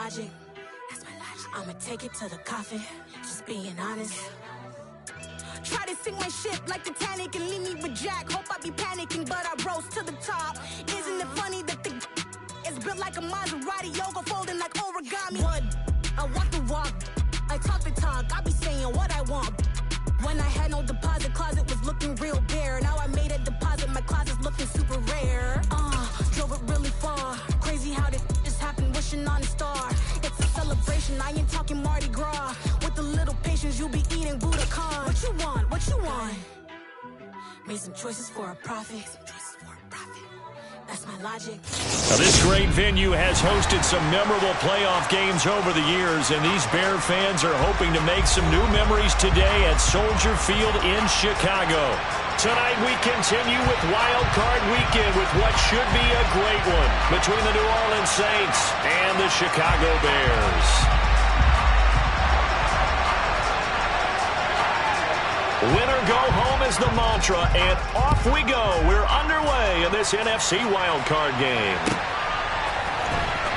logic. That's my logic. I'ma take it to the coffin, just being honest. Try to sing my shit like Titanic and leave me with Jack. Hope I be panicking, but I rose to the top. Isn't it funny that the is built like a Maserati, yoga folding like origami? What? I walk the walk, I talk the talk, I be saying what I want. When I had no deposit, closet was looking real bare. Now I made a deposit, my closet's looking super rare. Drove it really far. Crazy how this just happened, wishing on a star. It's a celebration, I ain't talking Mardi Gras. With a little patience, you'll be eating Budokan. What you want? What you want? Made some choices for a profit. That's my logic. Now, this great venue has hosted some memorable playoff games over the years, and these Bear fans are hoping to make some new memories today at Soldier Field in Chicago. Tonight we continue with Wild Card Weekend with what should be a great one between the New Orleans Saints and the Chicago Bears. Winner go home is the mantra, and off we go. We're underway in this NFC wildcard game.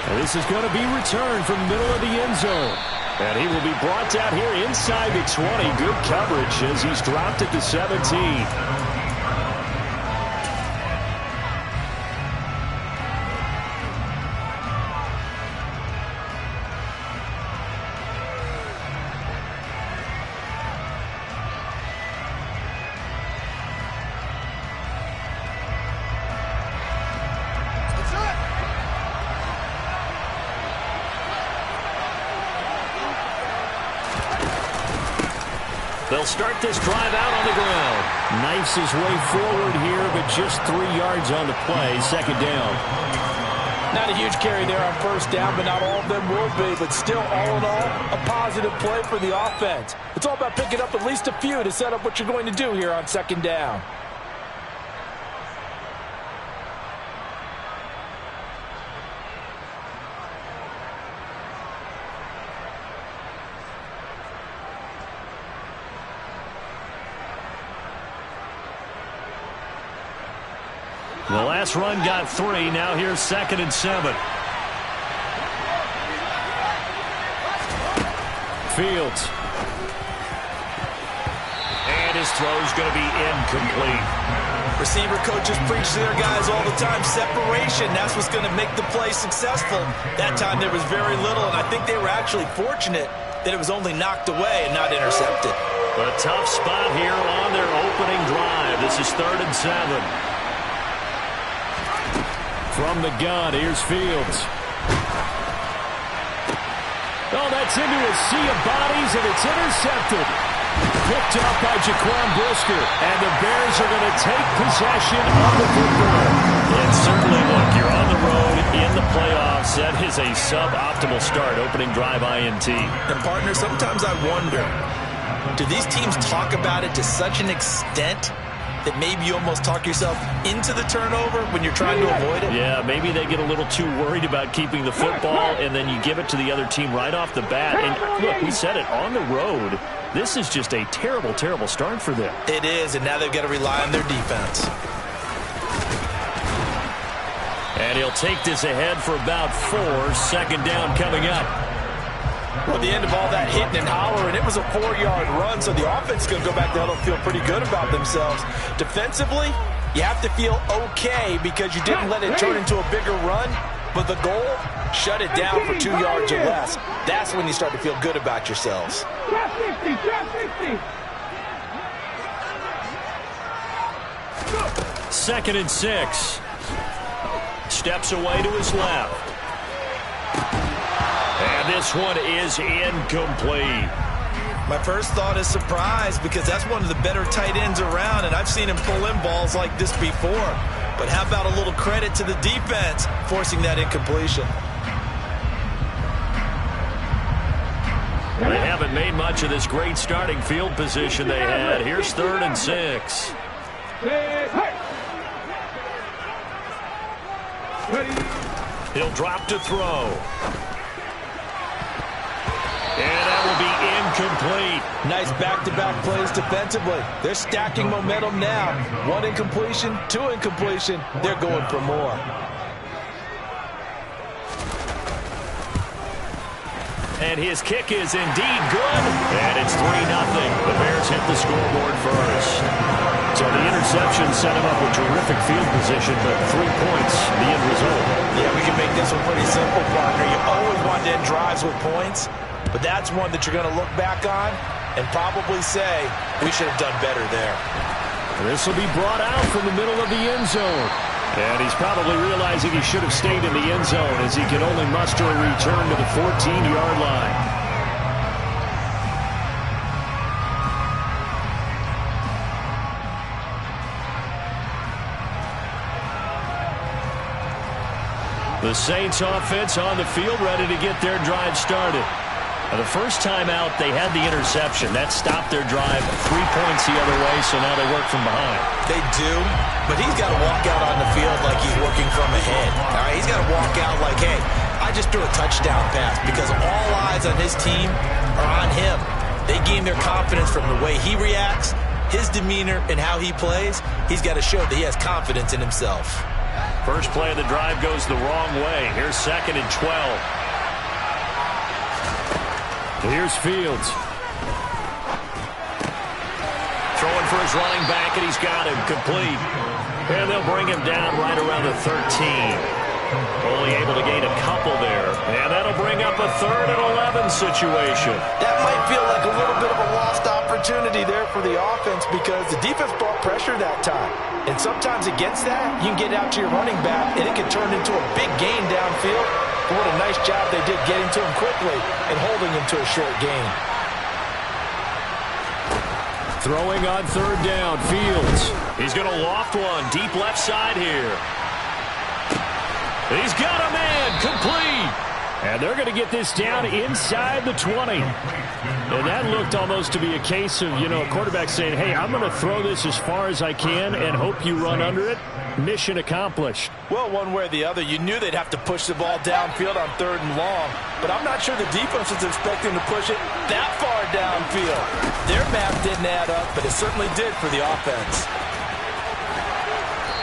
And this is going to be returned from the middle of the end zone. And he will be brought down here inside the 20. Good coverage as he's dropped at the 17. They'll start this drive out on the ground. Knifes his way forward here, but just 3 yards on the play. Second down. Not a huge carry there on first down, but not all of them will be. But still, all in all, a positive play for the offense. It's all about picking up at least a few to set up what you're going to do here on second down. The last run got 3. Now here's 2nd and 7. Fields. And his throw's going to be incomplete. Receiver coaches preach to their guys all the time. Separation, that's what's going to make the play successful. That time there was very little, and I think they were actually fortunate that it was only knocked away and not intercepted. But a tough spot here on their opening drive. This is 3rd and 7. From the gun, here's Fields. Oh, that's into a sea of bodies, and it's intercepted. Picked up by Jaquan Brisker, and the Bears are going to take possession of the football. And certainly, look, you're on the road in the playoffs. That is a suboptimal start, opening drive INT. And, partner, sometimes I wonder, do these teams talk about it to such an extent that maybe you almost talk yourself into the turnover when you're trying to avoid it? Yeah, maybe they get a little too worried about keeping the football, and then you give it to the other team right off the bat. And look, we said it, on the road, this is just a terrible, terrible start for them. It is, and now they've got to rely on their defense. And he'll take this ahead for about 4. 2nd down coming up. Well, at the end of all that hitting and hollering, it was a 4-yard run, so the offense is going to go back there and feel pretty good about themselves. Defensively, you have to feel okay because you didn't let it turn into a bigger run, but the goal, shut it down for 2 yards or less. That's when you start to feel good about yourselves. 2nd and 6. Steps away to his left. And this one is incomplete. My first thought is surprise because that's one of the better tight ends around, and I've seen him pull in balls like this before. But how about a little credit to the defense forcing that incompletion? They haven't made much of this great starting field position they had. Here's 3rd and 6. He'll drop to throw. And that will be incomplete. Nice back-to-back plays defensively. They're stacking momentum now. 1 incompletion, 2 incompletion. They're going for more. And his kick is indeed good. And it's 3-0. The Bears hit the scoreboard first. So the interception set him up with terrific field position, but 3 points, the end result. Yeah, we can make this one pretty simple, partner. You always want to end drives with points, but that's one that you're going to look back on and probably say, we should have done better there. This will be brought out from the middle of the end zone. And he's probably realizing he should have stayed in the end zone as he can only muster a return to the 14-yard line. The Saints offense on the field, ready to get their drive started. Now, the first time out, they had the interception. That stopped their drive 3 points the other way, so now they work from behind. They do, but he's got to walk out on the field like he's working from ahead. All right, he's got to walk out like, hey, I just threw a touchdown pass, because all eyes on his team are on him. They gain their confidence from the way he reacts, his demeanor, and how he plays. He's got to show that he has confidence in himself. First play of the drive goes the wrong way. Here's 2nd and 12. Here's Fields. Throwing for his running back, and he's got him complete. And they'll bring him down right around the 13. Only able to gain a couple there. And that'll bring up a 3rd and 11 situation. That might feel like a little bit of a lost opportunity there for the offense because the defense brought pressure that time. And sometimes against that, you can get out to your running back, and it can turn into a big gain downfield. But what a nice job they did getting to him quickly and holding him to a short gain. Throwing on 3rd down, Fields. He's going to loft one deep left side here. He's got a man, complete. And they're going to get this down inside the 20. And that looked almost to be a case of, a quarterback saying, hey, I'm going to throw this as far as I can and hope you run under it. Mission accomplished. Well, one way or the other, you knew they'd have to push the ball downfield on 3rd and long. But I'm not sure the defense was expecting to push it that far downfield. Their math didn't add up, but it certainly did for the offense.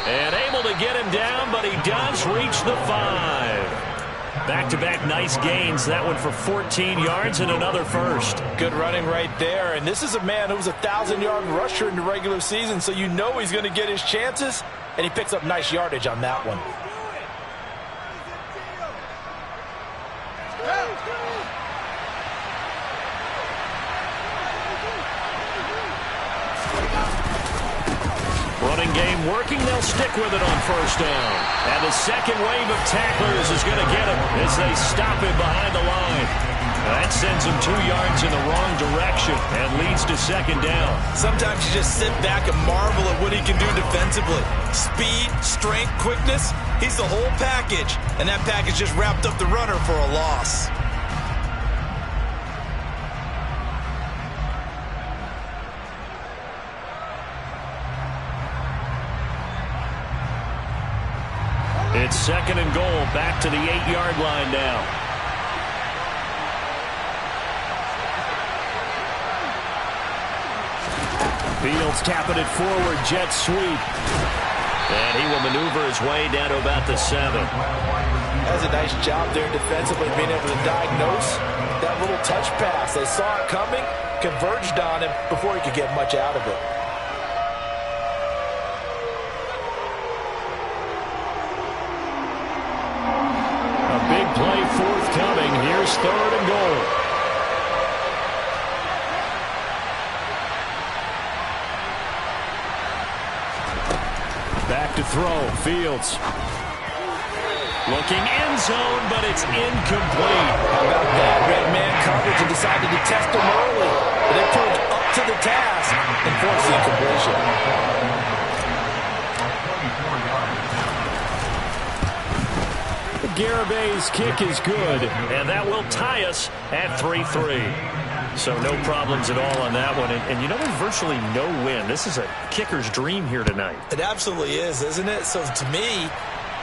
And able to get him down, but he does reach the 5. Back-to-back nice gains. That one for 14 yards and another first. Good running right there. And this is a man who was a 1,000-yard rusher in the regular season, so you know he's going to get his chances. And he picks up nice yardage on that one. Running game working. They'll stick with it on 1st down. And the second wave of tacklers is going to get him as they stop him behind the line. That sends him 2 yards in the wrong direction and leads to 2nd down. Sometimes you just sit back and marvel at what he can do defensively. Speed, strength, quickness, he's the whole package. And that package just wrapped up the runner for a loss. It's 2nd and goal, back to the 8-yard line now. Fields tapping it forward, jet sweep. And he will maneuver his way down to about the 7. That's a nice job there defensively, being able to diagnose that little touch pass. They saw it coming, converged on him before he could get much out of it. Big play forthcoming. Here's 3rd and goal. Back to throw. Fields. Looking end zone, but it's incomplete. How about that? Red man coverage and decided to test him early. But they proved up to the task and forced the incompletion. Garabay's kick is good, and that will tie us at 3-3. So no problems at all on that one. And there's virtually no win. This is a kicker's dream here tonight. It absolutely is, isn't it? So to me,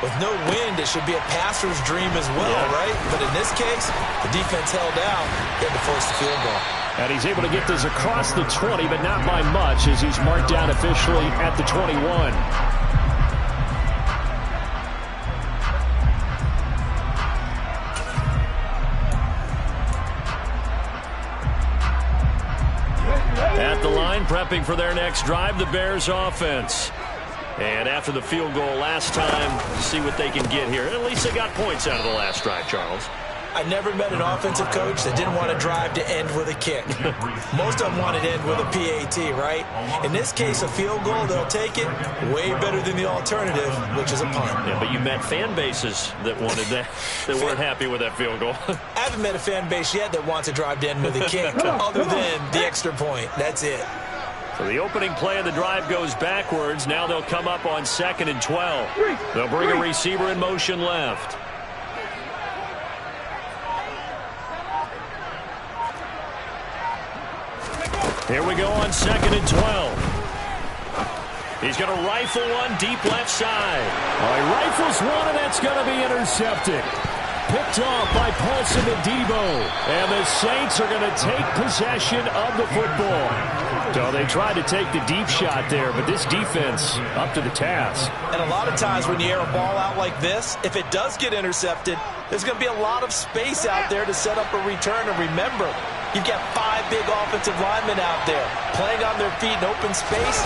with no wind, it should be a passer's dream as well, right? But in this case, the defense held out. They had to force the field goal. And he's able to get this across the 20, but not by much, as he's marked down officially at the 21. line prepping for their next drive, the Bears offense. And after the field goal last time, see what they can get here. At least they got points out of the last drive, Charles. I never met an offensive coach that didn't want to drive to end with a kick. Most of them wanted to end with a PAT, right? In this case, a field goal, they'll take it way better than the alternative, which is a punt. Yeah, but you met fan bases that wanted that, that weren't happy with that field goal. I haven't met a fan base yet that wants to drive to end with a kick, other than the extra point. That's it. So the opening play of the drive goes backwards. Now they'll come up on 2nd and 12. They'll bring a receiver in motion left. Here we go on 2nd and 12. He's going to rifle one deep left side. He rifles one, and that's going to be intercepted. Picked off by Paulson and Debo. And the Saints are going to take possession of the football. So they tried to take the deep shot there, but this defense up to the task. And a lot of times when you air a ball out like this, if it does get intercepted, there's going to be a lot of space out there to set up a return. And remember, you've got 5 big offensive linemen out there playing on their feet in open space.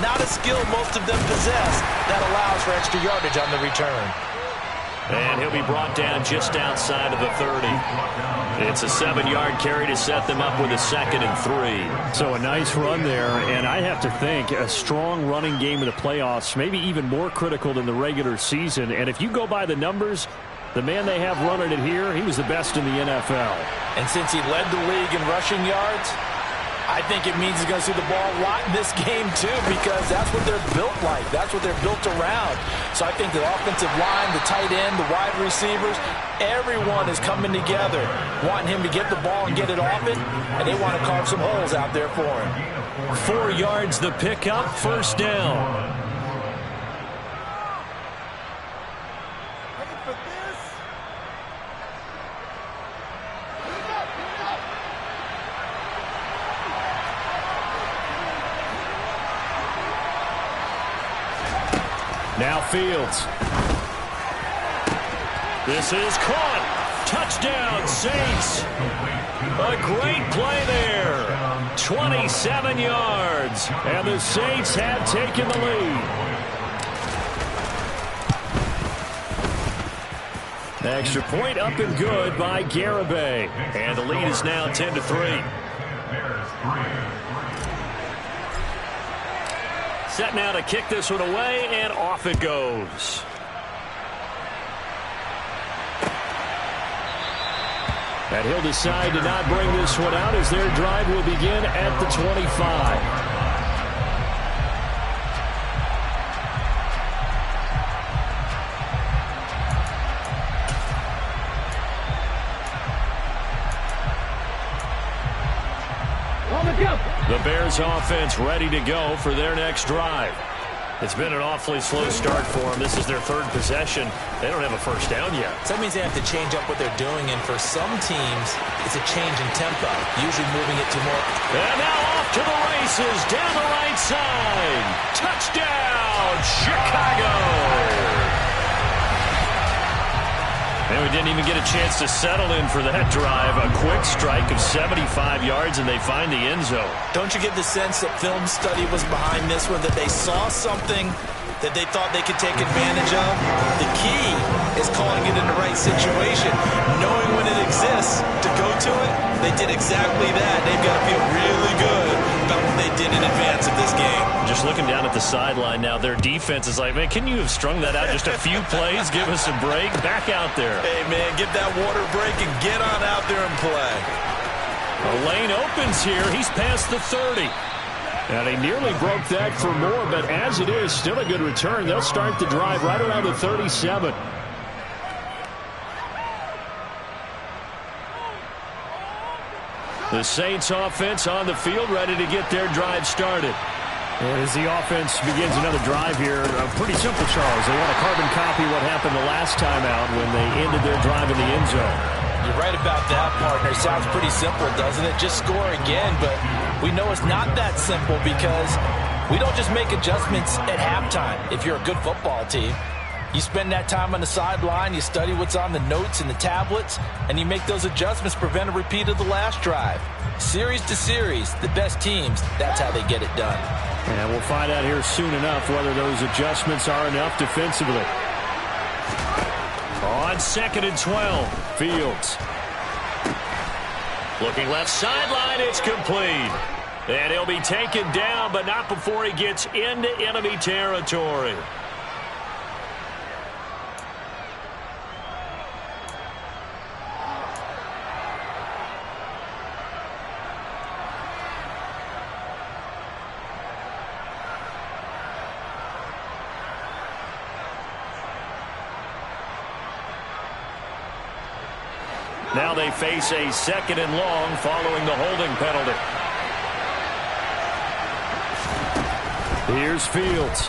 Not a skill most of them possess that allows for extra yardage on the return. And he'll be brought down just outside of the 30. It's a 7-yard carry to set them up with a 2nd and 3. So a nice run there, and I have to think a strong running game in the playoffs, maybe even more critical than the regular season. And if you go by the numbers, the man they have running it here, he was the best in the NFL. And since he led the league in rushing yards, I think it means he's going to see the ball a lot in this game, too, because that's what they're built like. That's what they're built around. So I think the offensive line, the tight end, the wide receivers, everyone is coming together, wanting him to get the ball and get it off it, and they want to carve some holes out there for him. 4 yards the pickup, 1st down. Now Fields. This is caught. Touchdown, Saints. A great play there. 27 yards. And the Saints have taken the lead. Extra point up and good by Garibay. And the lead is now 10-3. Set now to kick this one away, and off it goes. And he'll decide to not bring this one out as their drive will begin at the 25. The Bears offense ready to go for their next drive. It's been an awfully slow start for them. This is their 3rd possession. They don't have a 1st down yet. So that means they have to change up what they're doing, and for some teams, it's a change in tempo, usually moving it to more. And now off to the races, down the right side. Touchdown, Chicago! And we didn't even get a chance to settle in for that drive. A quick strike of 75 yards, and they find the end zone. Don't you get the sense that film study was behind this one, that they saw something that they thought they could take advantage of? The key is calling it in the right situation, knowing when it exists to go to it. They did exactly that. They've got to feel really good about what they did in advance of this game. Just looking down at the sideline now, their defense is like, man, can you have strung that out just a few plays? Give us a break. Back out there. Hey, man, get that water break and get on out there and play. A lane opens here. He's past the 30. And he nearly broke that for more, but as it is, still a good return. They'll start the drive right around the 37. The Saints offense on the field, ready to get their drive started. As the offense begins another drive here, pretty simple, Charles. They want to carbon copy what happened the last time out when they ended their drive in the end zone. You're right about that, partner. Sounds pretty simple, doesn't it? Just score again, but we know it's not that simple because we don't just make adjustments at halftime if you're a good football team. You spend that time on the sideline, you study what's on the notes and the tablets, and you make those adjustments to prevent a repeat of the last drive. Series to series, the best teams, that's how they get it done. And we'll find out here soon enough whether those adjustments are enough defensively. On 2nd and 12, Fields. Looking left sideline, it's complete. And he'll be taken down, but not before he gets into enemy territory. Now they face a 2nd and long following the holding penalty. Here's Fields.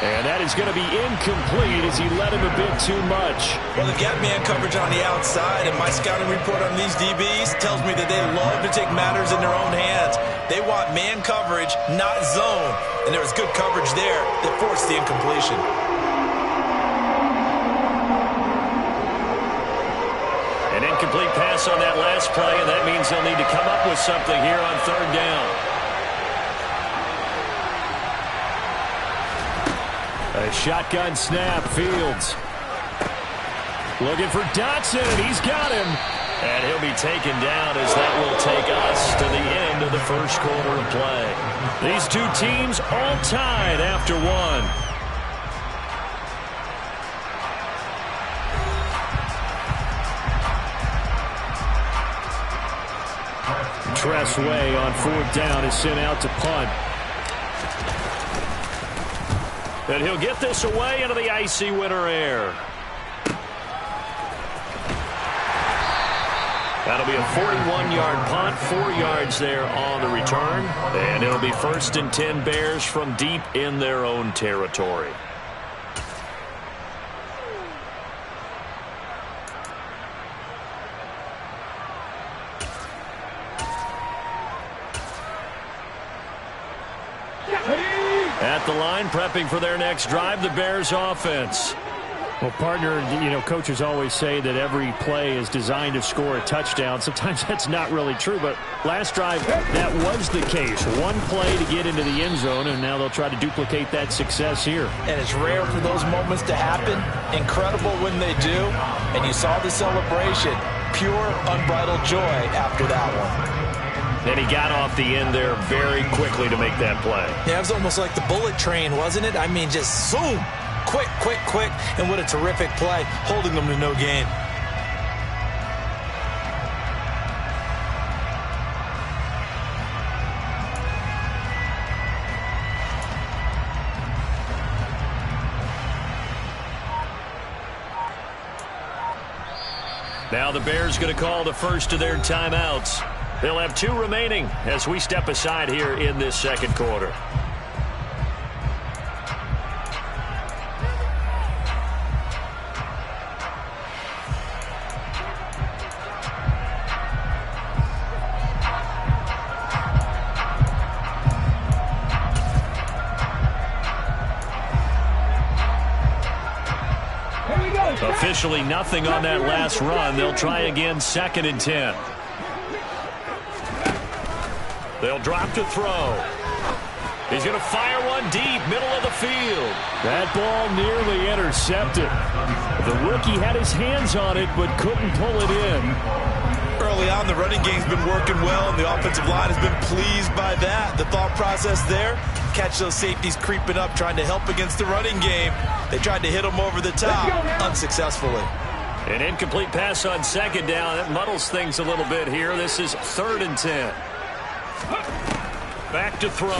And that is going to be incomplete as he led him a bit too much. Well, they've got man coverage on the outside, and my scouting report on these DBs tells me that they love to take matters in their own hands. They want man coverage, not zone. And there was good coverage there that forced the incompletion. An incomplete pass on that last play, and that means they'll need to come up with something here on 3rd down. A shotgun snap, Fields. Looking for Dotson, and he's got him. And he'll be taken down as that will take us to the end of the first quarter of play. These two teams all tied after one. Tressway on 4th down is sent out to punt. And he'll get this away into the icy winter air. That'll be a 41-yard punt, 4 yards there on the return. And it'll be 1st and 10 Bears from deep in their own territory. At the line, prepping for their next drive, the Bears offense. Well, partner, coaches always say that every play is designed to score a touchdown. Sometimes that's not really true, but last drive, that was the case. One play to get into the end zone, and now they'll try to duplicate that success here. And it's rare for those moments to happen. Incredible when they do. And you saw the celebration. Pure, unbridled joy after that one. And he got off the end there very quickly to make that play. Yeah, it was almost like the bullet train, wasn't it? I mean, just zoom. Quick, quick, quick. And what a terrific play, holding them to no gain. Now the Bears going to call the first of their timeouts. They'll have 2 remaining as we step aside here in this second quarter. Officially nothing on that last run. They'll try again 2nd and 10. They'll drop to throw. He's going to fire one deep, middle of the field. That ball nearly intercepted. The rookie had his hands on it, but couldn't pull it in. Early on, the running game's been working well, and the offensive line has been pleased by that. The thought process there, catch those safeties creeping up, trying to help against the running game. They tried to hit them over the top, unsuccessfully. An incomplete pass on 2nd down. That muddles things a little bit here. This is 3rd and 10. Back to throw.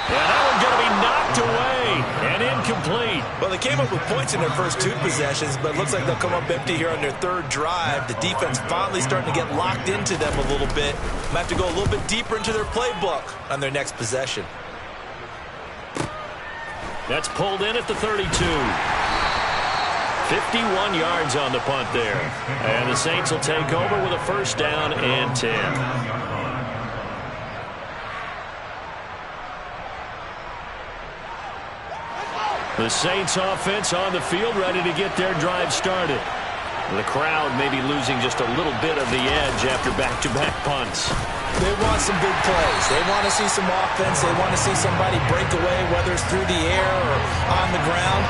And that one's going to be knocked away and incomplete. Well, they came up with points in their first 2 possessions, but it looks like they'll come up empty here on their 3rd drive. The defense finally starting to get locked into them a little bit. Might have to go a little bit deeper into their playbook on their next possession. That's pulled in at the 32. 51 yards on the punt there. And the Saints will take over with a 1st down and 10. The Saints offense on the field, ready to get their drive started. The crowd may be losing just a little bit of the edge after back-to-back punts. They want some big plays. They want to see some offense. They want to see somebody break away, whether it's through the air or on the ground.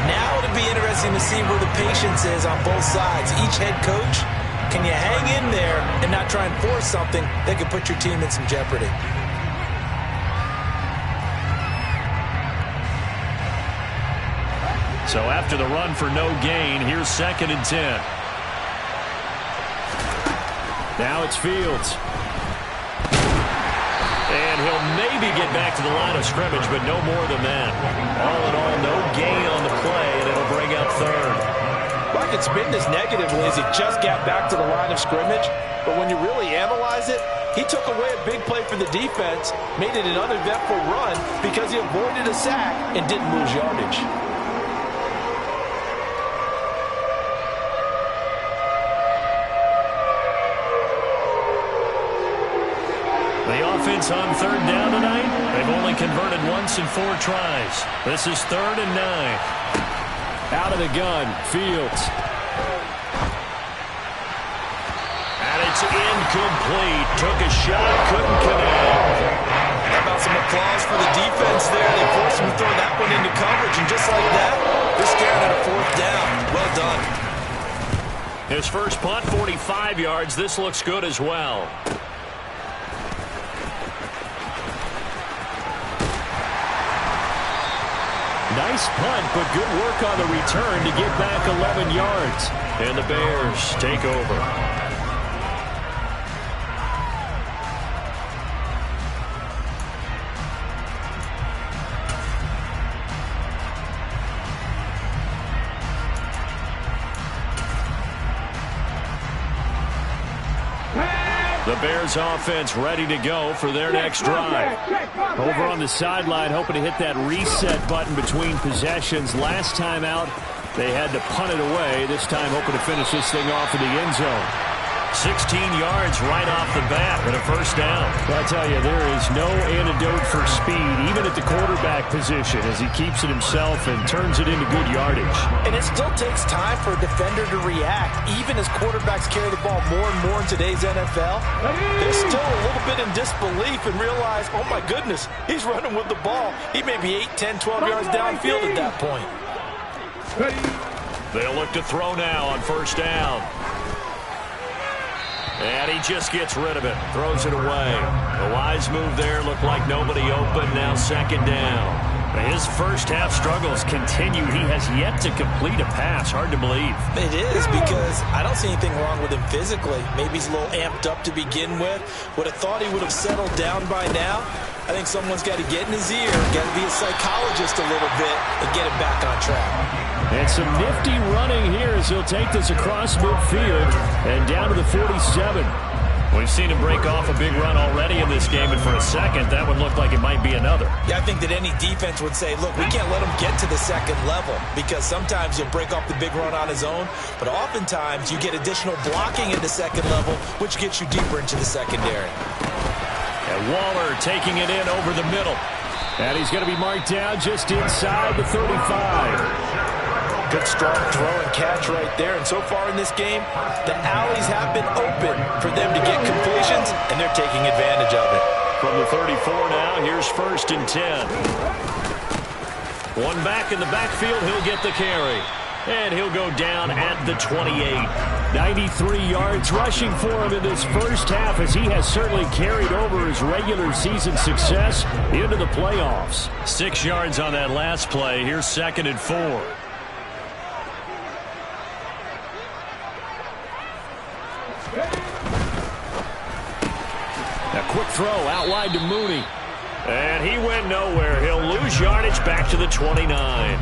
Now it'll be interesting to see where the patience is on both sides. Each head coach, can you hang in there and not try and force something that could put your team in some jeopardy? So after the run for no gain, here's 2nd and 10. Now it's Fields. And he'll maybe get back to the line of scrimmage, but no more than that. All in all, no gain on the play, and it'll bring up 3rd. Well, I could spin this negatively as he just got back to the line of scrimmage, but when you really analyze it, he took away a big play for the defense, made it an uneventful run because he avoided a sack and didn't lose yardage. The offense on 3rd down tonight, they've only converted once in 4 tries. This is 3rd and 9. Out of the gun, Fields. And it's incomplete. Took a shot, couldn't connect. How about some applause for the defense there? They forced him to throw that one into coverage, and just like that, they're staring at a 4th down. Well done. His first punt, 45 yards. This looks good as well. Nice punt, but good work on the return to get back 11 yards. And the Bears take over. The Bears offense ready to go for their next drive. Over on the sideline, hoping to hit that reset button between possessions. Last time out, they had to punt it away. This time, hoping to finish this thing off in the end zone. 16 yards right off the bat and a 1st down. Well, I tell you, there is no antidote for speed, even at the quarterback position, as he keeps it himself and turns it into good yardage. And it still takes time for a defender to react, even as quarterbacks carry the ball more and more in today's NFL. They're still a little bit in disbelief and realize, oh my goodness, he's running with the ball. He may be 8, 10, 12 yards downfield at that point. They'll look to throw now on 1st down. And he just gets rid of it. Throws it away. A wise move there. Looked like nobody open. Now 2nd down. His first half struggles continue. He has yet to complete a pass. Hard to believe. It is, because I don't see anything wrong with him physically. Maybe he's a little amped up to begin with. Would have thought he would have settled down by now. I think someone's got to get in his ear, got to be a psychologist a little bit, and get him back on track. And some nifty running here as he'll take this across midfield and down to the 47. We've seen him break off a big run already in this game, and for a second, that one looked like it might be another. Yeah, I think that any defense would say, look, we can't let him get to the 2nd level, because sometimes he'll break off the big run on his own, but oftentimes you get additional blocking at the 2nd level, which gets you deeper into the secondary. And Waller taking it in over the middle. And he's going to be marked down just inside the 35. Good strong throw and catch right there. And so far in this game, the alleys have been open for them to get completions, and they're taking advantage of it. From the 34 now, here's 1st and 10. One back in the backfield, he'll get the carry. And he'll go down at the 28. 93 yards rushing for him in this first half, as he has certainly carried over his regular season success into the playoffs. 6 yards on that last play. Here's 2nd and 4. A quick throw out wide to Mooney. And he went nowhere. He'll lose yardage back to the 29.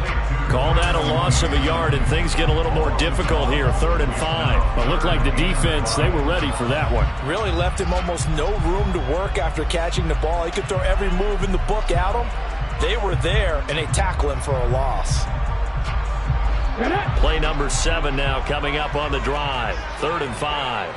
Call that a loss of a yard, and things get a little more difficult here. 3rd and 5. It looked like the defense, they were ready for that one. Really left him almost no room to work after catching the ball. He could throw every move in the book at him. They were there, and they tackle him for a loss. Play number 7 now coming up on the drive. 3rd and 5.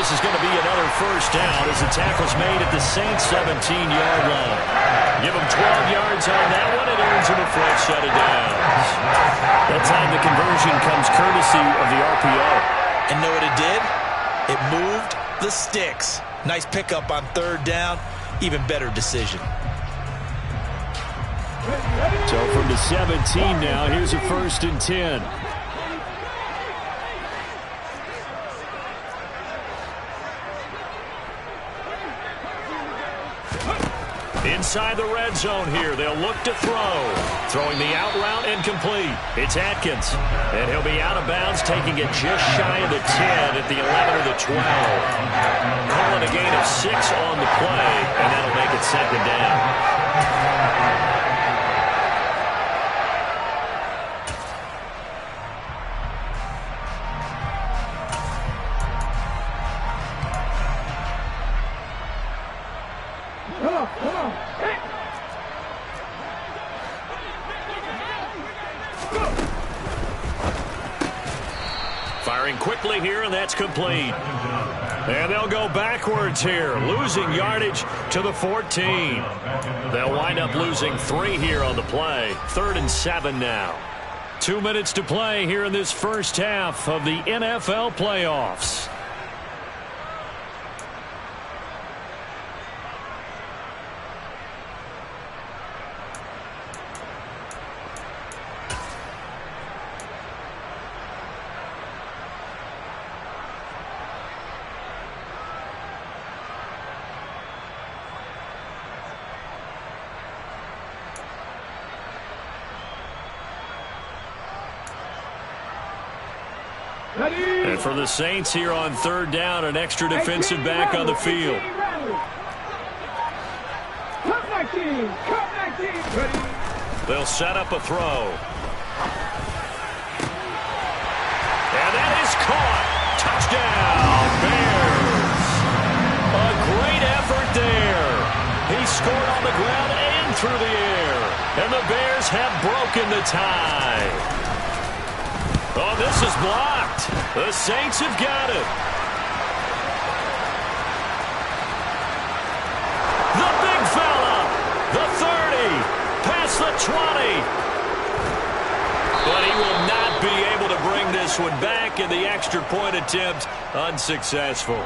this is going to be another first down as the tackle's made at the Saints 17-yard line. Give them 12 yards on that one. It earns them a fresh set of downs. That time the conversion comes courtesy of the RPO. And know what it did? It moved the sticks. Nice pickup on third down. Even better decision. So from the 17 now, here's a 1st and 10. Inside the red zone here, they'll look to throw. Throwing the out route and complete. It's Atkins. And he'll be out of bounds, taking it just shy of the 10 at the 11 or the 12. Calling a gain of 6 on the play, and that'll make it 2nd down. Firing quickly here, and that's complete. And they'll go backwards here, losing yardage to the 14. They'll wind up losing 3 here on the play. 3rd and 7 now. 2 minutes to play here in this first half of the NFL playoffs. And for the Saints here on 3rd down, an extra defensive back on the field. They'll set up a throw. And that is caught. Touchdown, Bears. A great effort there. He scored on the ground and through the air. And the Bears have broken the tie. Oh, this is blocked. The Saints have got it. The big fella. The 30. Past the 20. But he will not be able to bring this one back, and the extra point attempt unsuccessful.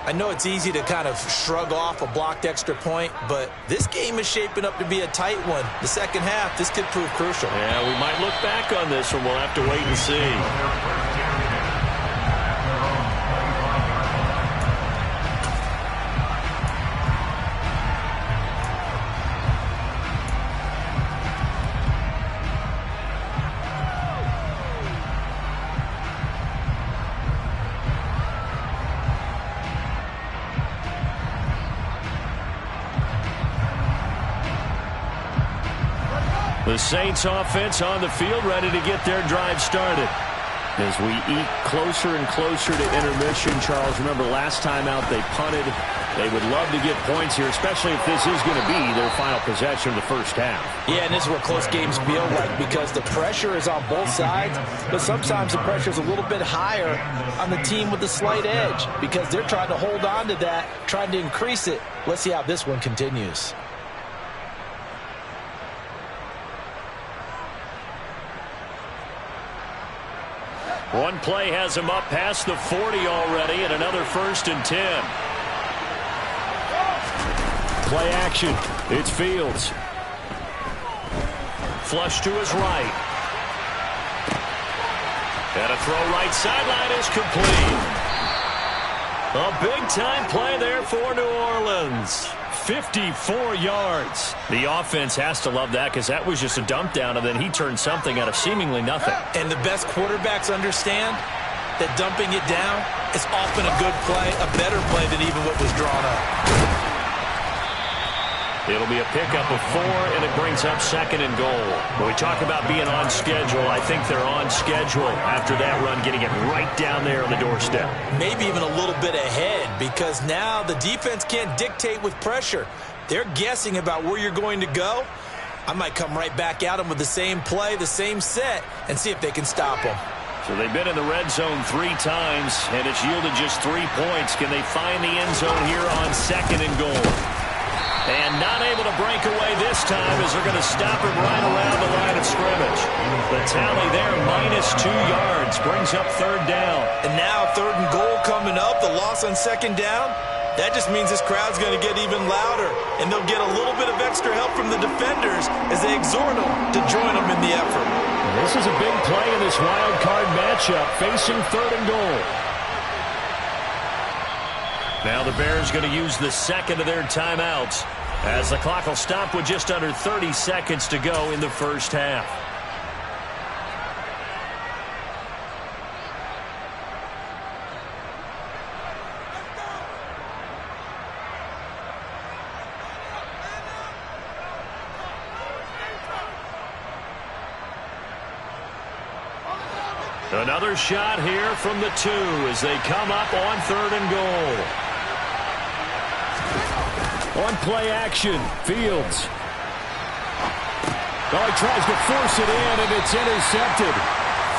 I know it's easy to kind of shrug off a blocked extra point, but this game is shaping up to be a tight one. The second half, this could prove crucial. Yeah, we might look back on this one. We'll have to wait and see. The Saints offense on the field, ready to get their drive started. As we eat closer and closer to intermission, Charles, remember last time out they punted. They would love to get points here, especially if this is going to be their final possession of the first half. Yeah, and this is what close games feel like because the pressure is on both sides, but sometimes the pressure is a little bit higher on the team with the slight edge because they're trying to hold on to that, trying to increase it. Let's see how this one continues. One play has him up past the 40 already, and another 1st and 10. Play action. It's Fields. Flush to his right. And a throw right sideline is complete. A big-time play there for New Orleans. 54 yards. The offense has to love that because that was just a dump down, and then he turned something out of seemingly nothing. And the best quarterbacks understand that dumping it down is often a good play, a better play than even what was drawn up. It'll be a pickup of 4, and it brings up 2nd and goal. When we talk about being on schedule, I think they're on schedule after that run, getting it right down there on the doorstep. Maybe even a little bit ahead because now the defense can't dictate with pressure. They're guessing about where you're going to go. I might come right back at them with the same play, the same set, and see if they can stop them. So they've been in the red zone 3 times, and it's yielded just 3 points. Can they find the end zone here on 2nd and goal? And not able to break away this time as they're going to stop him right around the line of scrimmage. The tally there, -2 yards, brings up 3rd down. And now 3rd and goal coming up, the loss on 2nd down. That just means this crowd's going to get even louder, and they'll get a little bit of extra help from the defenders as they exhort them to join them in the effort. This is a big play in this wild card matchup, facing 3rd and goal. Now the Bears going to use the 2nd of their timeouts as the clock will stop with just under 30 seconds to go in the first half. Another shot here from the 2 as they come up on 3rd and goal. On play action, Fields. Oh, he tries to force it in, and it's intercepted.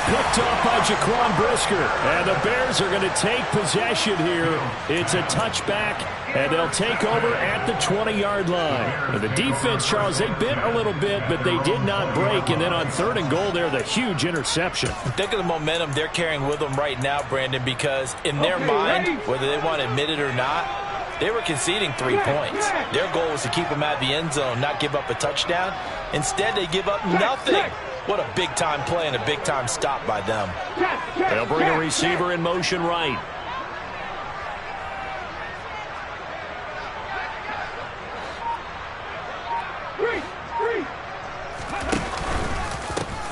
Picked off by Jaquan Brisker. And the Bears are going to take possession here. It's a touchback, and they'll take over at the 20-yard line. And the defense, Charles, they bit a little bit, but they did not break. And then on 3rd and goal there, the huge interception. Think of the momentum they're carrying with them right now, Brandon, because in their mind, whether they want to admit it or not, they were conceding 3 points. Their goal was to keep them out of the end zone, not give up a touchdown. Instead, they give up nothing. What a big-time play and a big-time stop by them. They'll bring a receiver in motion right.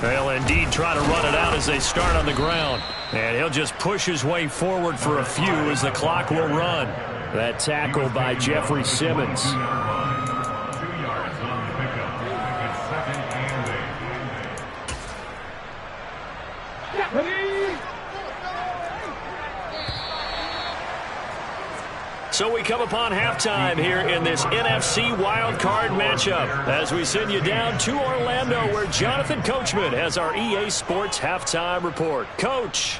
They'll indeed try to run it out as they start on the ground. And he'll just push his way forward for a few as the clock will run. That tackle by Jeffrey Simmons. So we come upon halftime here in this NFC wildcard matchup as we send you down to Orlando where Jonathan Coachman has our EA Sports halftime report. Coach.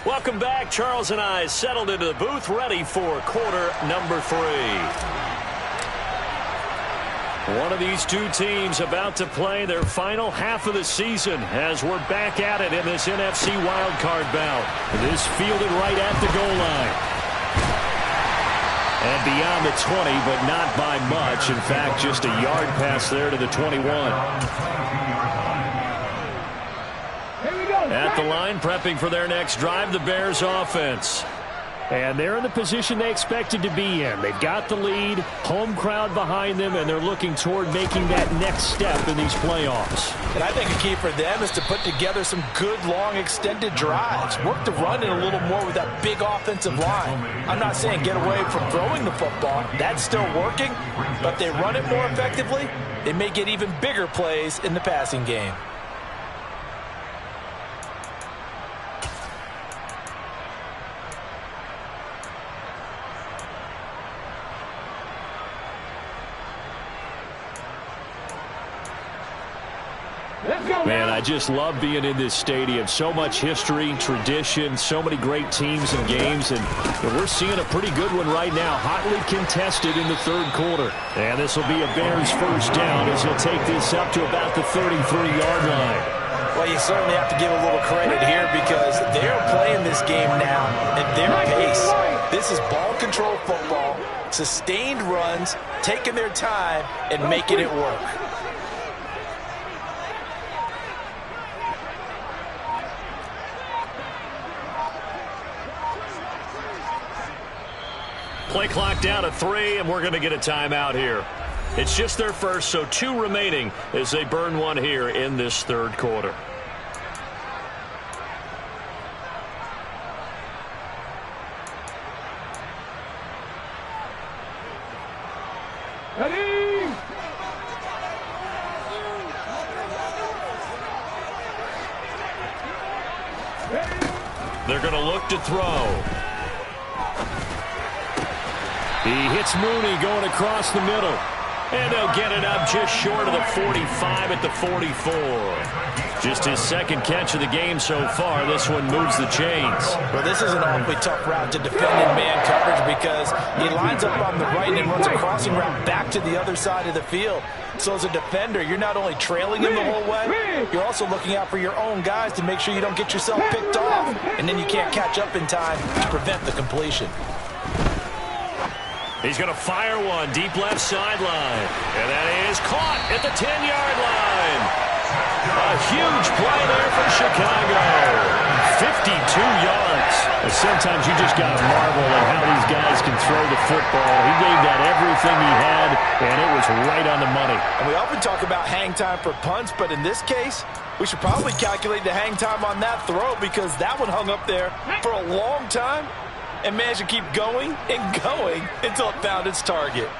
Welcome back. Charles and I settled into the booth, ready for quarter number 3. One of these two teams about to play their final half of the season as we're back at it in this NFC wildcard bout. This fielded right at the goal line. And beyond the 20, but not by much. In fact, just a yard pass there to the 21. At the line, prepping for their next drive, the Bears offense. And they're in the position they expected to be in. They've got the lead, home crowd behind them, and they're looking toward making that next step in these playoffs. And I think a key for them is to put together some good, long, extended drives. Work the run in a little more with that big offensive line. I'm not saying get away from throwing the football. That's still working. But they run it more effectively, they may get even bigger plays in the passing game. Man, I just love being in this stadium. So much history, tradition, so many great teams and games, and we're seeing a pretty good one right now, hotly contested in the 3rd quarter. And this will be a Bears first down as he'll take this up to about the 33-yard line. Well, you certainly have to give a little credit here because they're playing this game now at their pace. This is ball control football, sustained runs, taking their time, and making it work. Play clock down to 3, and we're going to get a timeout here. It's just their first, so 2 remaining as they burn one here in this 3rd quarter. Ready? They're going to look to throw. He hits Mooney going across the middle. And they'll get it up just short of the 45 at the 44. Just his second catch of the game so far. This one moves the chains. Well, this is an awfully tough route to defend in man coverage because he lines up on the right and runs a crossing route back to the other side of the field. So as a defender, you're not only trailing him the whole way, you're also looking out for your own guys to make sure you don't get yourself picked off. And then you can't catch up in time to prevent the completion. He's going to fire one deep left sideline. And that is caught at the 10-yard line. A huge play there for Chicago. 52 yards. And sometimes you just got to marvel at how these guys can throw the football. He gave that everything he had, and it was right on the money. And we often talk about hang time for punts, but in this case, we should probably calculate the hang time on that throw because that one hung up there for a long time and managed to keep going and going until it found its target.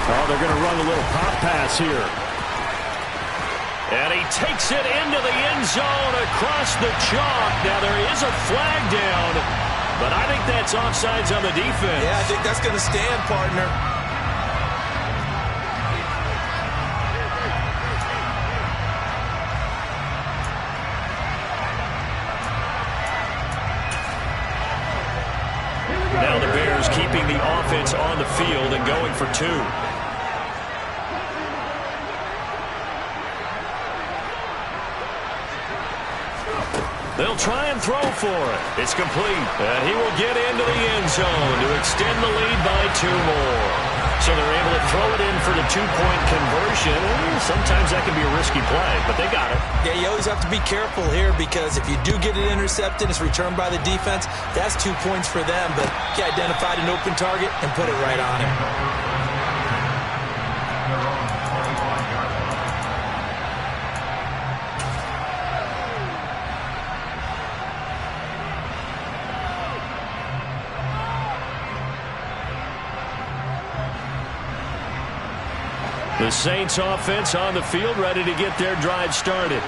Oh, they're going to run a little pop pass here. And he takes it into the end zone across the chalk. Now there is a flag down, but I think that's offsides on the defense. Yeah, I think that's going to stand, partner. Now the Bears keeping the offense on the field and going for two. They'll try and throw for it. It's complete. And he will get into the end zone to extend the lead by 2 more. So they're able to throw it in for the 2-point conversion. Sometimes that can be a risky play, but they got it. Yeah, you always have to be careful here because if you do get it intercepted, it's returned by the defense. That's 2 points for them, but he identified an open target and put it right on him. The Saints offense on the field ready to get their drive started.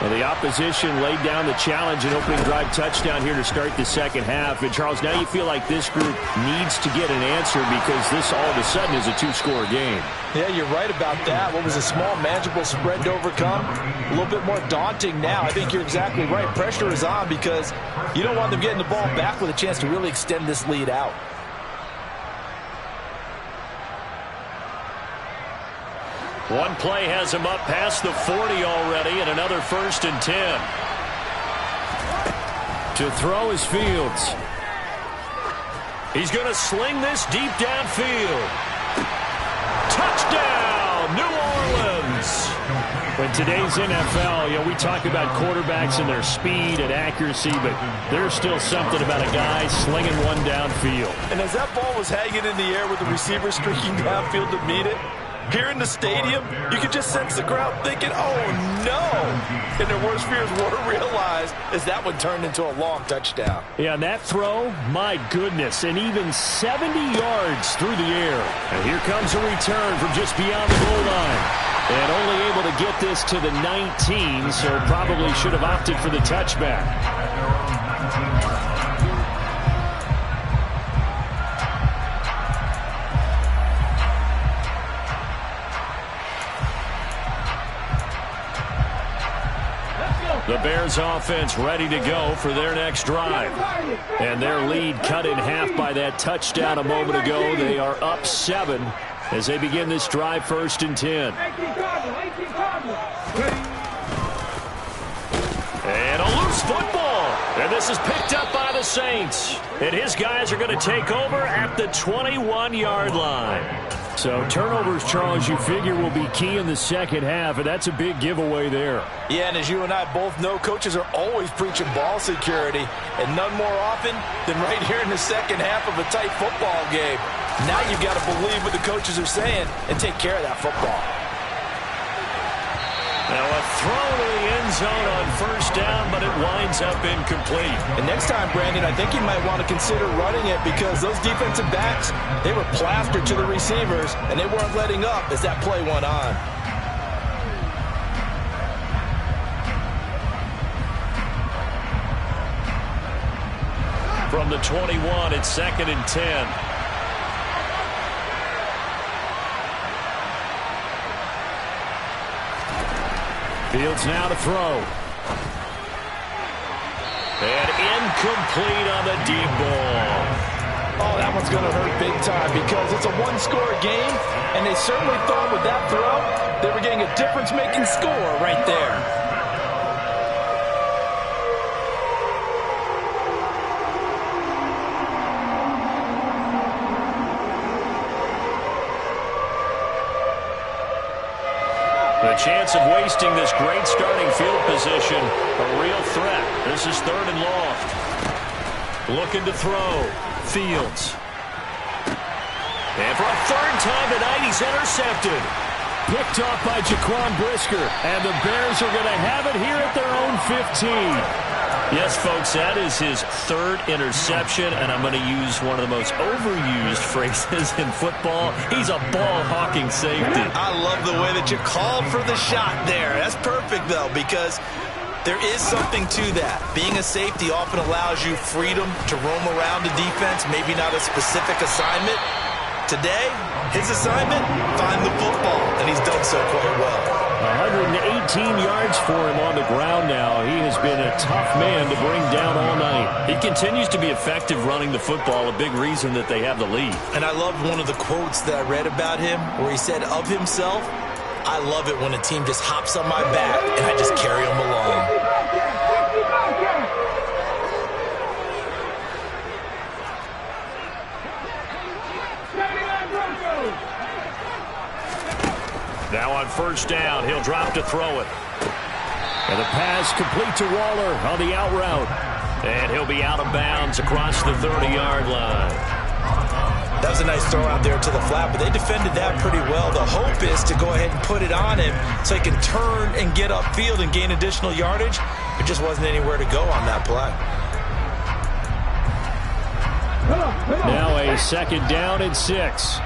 Well, the opposition laid down the challenge and opening drive touchdown here to start the second half. And, Charles, now you feel like this group needs to get an answer because this all of a sudden is a 2-score game. Yeah, you're right about that. What was a small, manageable spread to overcome, a little bit more daunting now. I think you're exactly right. Pressure is on because you don't want them getting the ball back with a chance to really extend this lead out. One play has him up past the 40 already, and another 1st and 10. To throw is Fields. He's going to sling this deep downfield. Touchdown, New Orleans. In today's NFL, we talk about quarterbacks and their speed and accuracy, but there's still something about a guy slinging one downfield. And as that ball was hanging in the air with the receiver streaking downfield to meet it, here in the stadium, you could just sense the crowd thinking, oh, no. And their worst fears were realized as that one turned into a long touchdown. Yeah, and that throw, my goodness, and even 70 yards through the air. And here comes a return from just beyond the goal line. And only able to get this to the 19, so probably should have opted for the touchback. The Bears offense ready to go for their next drive. And their lead cut in half by that touchdown a moment ago. They are up 7 as they begin this drive 1st and 10. And a loose football. And this is picked up by the Saints. And his guys are going to take over at the 21-yard line. So turnovers, Charles, you figure will be key in the second half, and that's a big giveaway there. Yeah, and as you and I both know, coaches are always preaching ball security, and none more often than right here in the second half of a tight football game. Now you've got to believe what the coaches are saying and take care of that football. Now a throw to the end end zone on first down, but it winds up incomplete. And next time, Brandon, I think you might want to consider running it because those defensive backs, they were plastered to the receivers, and they weren't letting up as that play went on. From the 21, it's 2nd and 10. Fields now to throw. And incomplete on the deep ball. Oh, that one's going to hurt big time because it's a one-score game, and they certainly thought with that throw they were getting a difference-making score right there. The chance of wasting this great starting field position, a real threat. This is 3rd and long. Looking to throw. Fields. And for a 3rd time tonight, he's intercepted. Picked off by Jaquan Brisker. And the Bears are going to have it here at their own 15. Yes, folks, that is his 3rd interception, and I'm going to use one of the most overused phrases in football. He's a ball-hawking safety. I love the way that you called for the shot there. That's perfect, though, because there is something to that. Being a safety often allows you freedom to roam around the defense, maybe not a specific assignment. Today, his assignment, find the football, and he's done so quite well. 118 yards for him on the ground now. He has been a tough man to bring down all night. He continues to be effective running the football, a big reason that they have the lead. And I loved one of the quotes that I read about him where he said of himself, I love it when a team just hops on my back and I just carry them along. Now on first down, he'll drop to throw it. And the pass complete to Waller on the out route. And he'll be out of bounds across the 30-yard line. That was a nice throw out there to the flat, but they defended that pretty well. The hope is to go ahead and put it on him so he can turn and get upfield and gain additional yardage. There just wasn't anywhere to go on that play. Now a 2nd down and 6.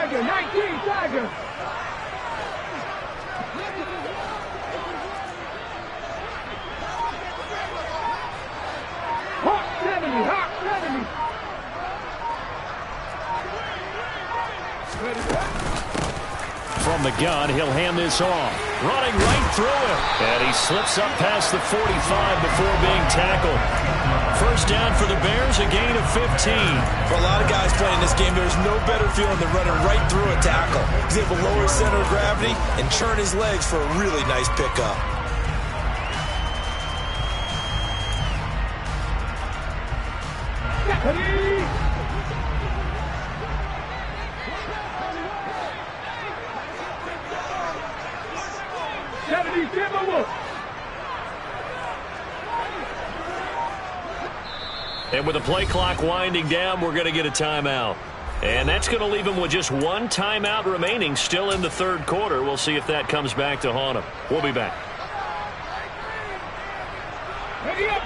19 Tiger. Hawk 70. From the gun, he'll hand this off. Running right through him. And he slips up past the 45 before being tackled. First down for the Bears, a gain of 15. For a lot of guys playing this game, there's no better feeling than running right through a tackle. He's able to lower his center of gravity and churn his legs for a really nice pickup. And with the play clock winding down, we're going to get a timeout. And that's going to leave him with just one timeout remaining still in the 3rd quarter. We'll see if that comes back to haunt him. We'll be back. Ready up.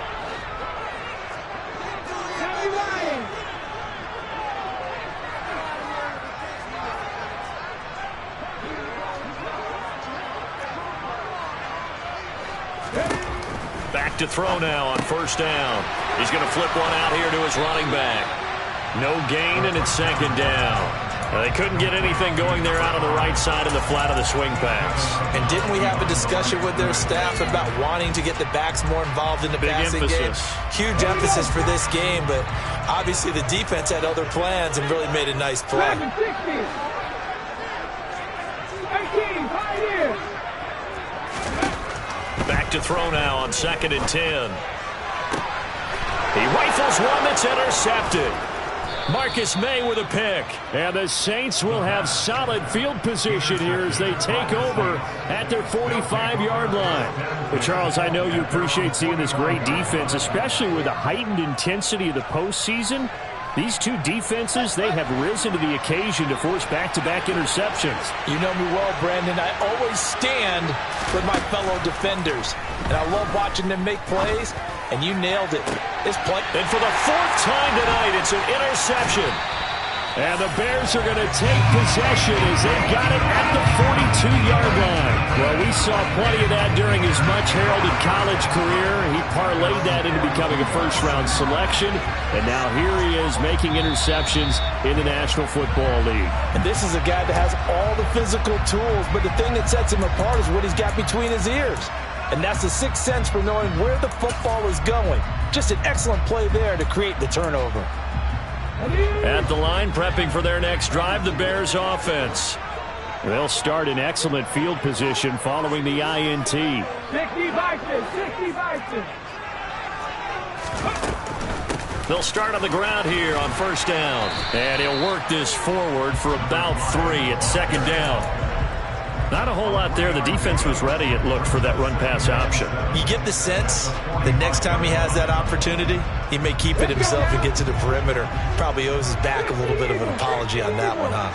Back to throw now on first down. He's going to flip one out here to his running back. No gain, and it's 2nd down. They couldn't get anything going there out on the right side of the flat of the swing pass. And didn't we have a discussion with their staff about wanting to get the backs more involved in the passing game? Huge emphasis for this game, but obviously the defense had other plans and really made a nice play. 18, pioneer. Back to throw now on 2nd and 10. He rifles one that's intercepted. Marcus May with a pick. And the Saints will have solid field position here as they take over at their 45-yard line. But Charles, I know you appreciate seeing this great defense, especially with the heightened intensity of the postseason. These two defenses, they have risen to the occasion to force back-to-back interceptions. You know me well, Brandon. I always stand with my fellow defenders. And I love watching them make plays, and you nailed it. This play. And for the fourth time tonight, it's an interception. And the Bears are going to take possession as they got it at the 42-yard line. Well, we saw plenty of that during his much-heralded college career. He parlayed that into becoming a first-round selection. And now here he is making interceptions in the National Football League. And this is a guy that has all the physical tools, but the thing that sets him apart is what he's got between his ears. And that's the sixth sense for knowing where the football is going. Just an excellent play there to create the turnover. At the line, prepping for their next drive, the Bears offense. They'll start in excellent field position following the INT. 60 Vikings, 60 Vikings. They'll start on the ground here on first down. And he'll work this forward for about 3 at second down. Not a whole lot there. The defense was ready, it looked, for that run-pass option. You get the sense that next time he has that opportunity, he may keep it himself and get to the perimeter. Probably owes his back a little bit of an apology on that one, huh?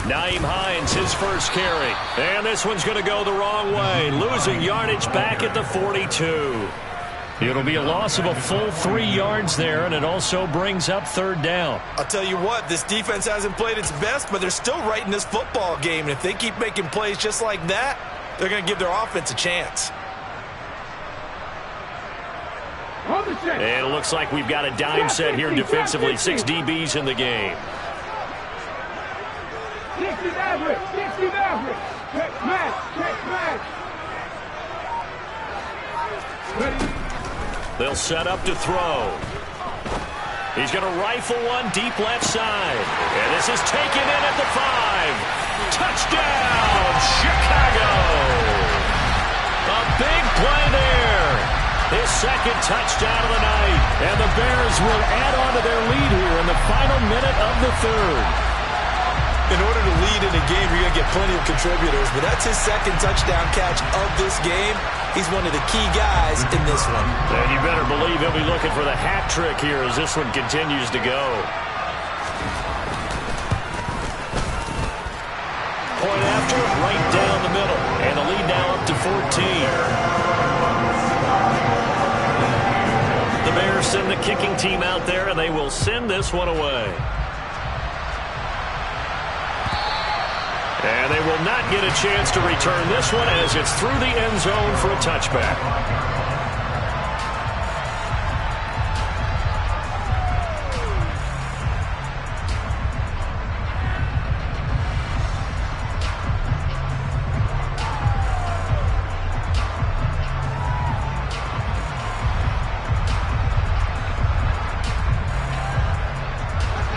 Nyheim Hines, his first carry. And this one's going to go the wrong way. Losing yardage back at the 42. It'll be a loss of a full 3 yards there, and it also brings up third down. I'll tell you what, this defense hasn't played its best, but they're still right in this football game. And if they keep making plays just like that, they're going to give their offense a chance. And it looks like we've got a dime set here defensively. 6 DBs in the game. 60 average, 60 average. Check match, check match. They'll set up to throw. He's going to rifle one deep left side. And this is taken in at the 5. Touchdown, Chicago. A big play there. His second touchdown of the night. And the Bears will add on to their lead here in the final minute of the third. In order to lead in a game, you're going to get plenty of contributors, but that's his second touchdown catch of this game. He's one of the key guys in this one. And you better believe he'll be looking for the hat trick here as this one continues to go. Point after, right down the middle. And the lead now up to 14. The Bears send the kicking team out there, and they will send this one away. And they will not get a chance to return this one as it's through the end zone for a touchback.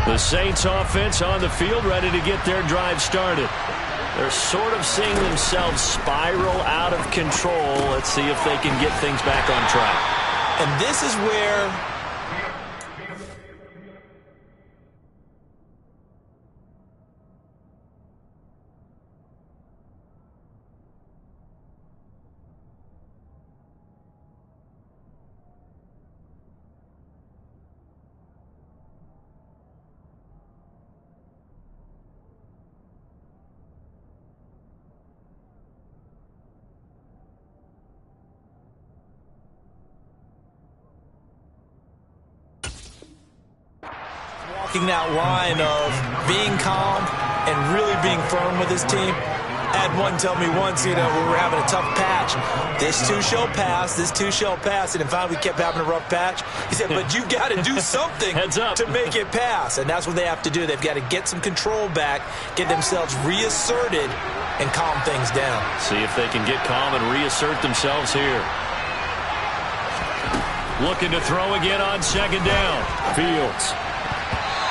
The Saints offense on the field, ready to get their drive started. They're sort of seeing themselves spiral out of control. Let's see if they can get things back on track. And this is where that line of being calm and really being firm with his team. I had one tell me once, we were having a tough patch. This too shall pass, this too shall pass. And finally we kept having a rough patch. He said, but you've got to do something to make it pass. And that's what they have to do. They've got to get some control back, get themselves reasserted, and calm things down. See if they can get calm and reassert themselves here. Looking to throw again on second down. Fields.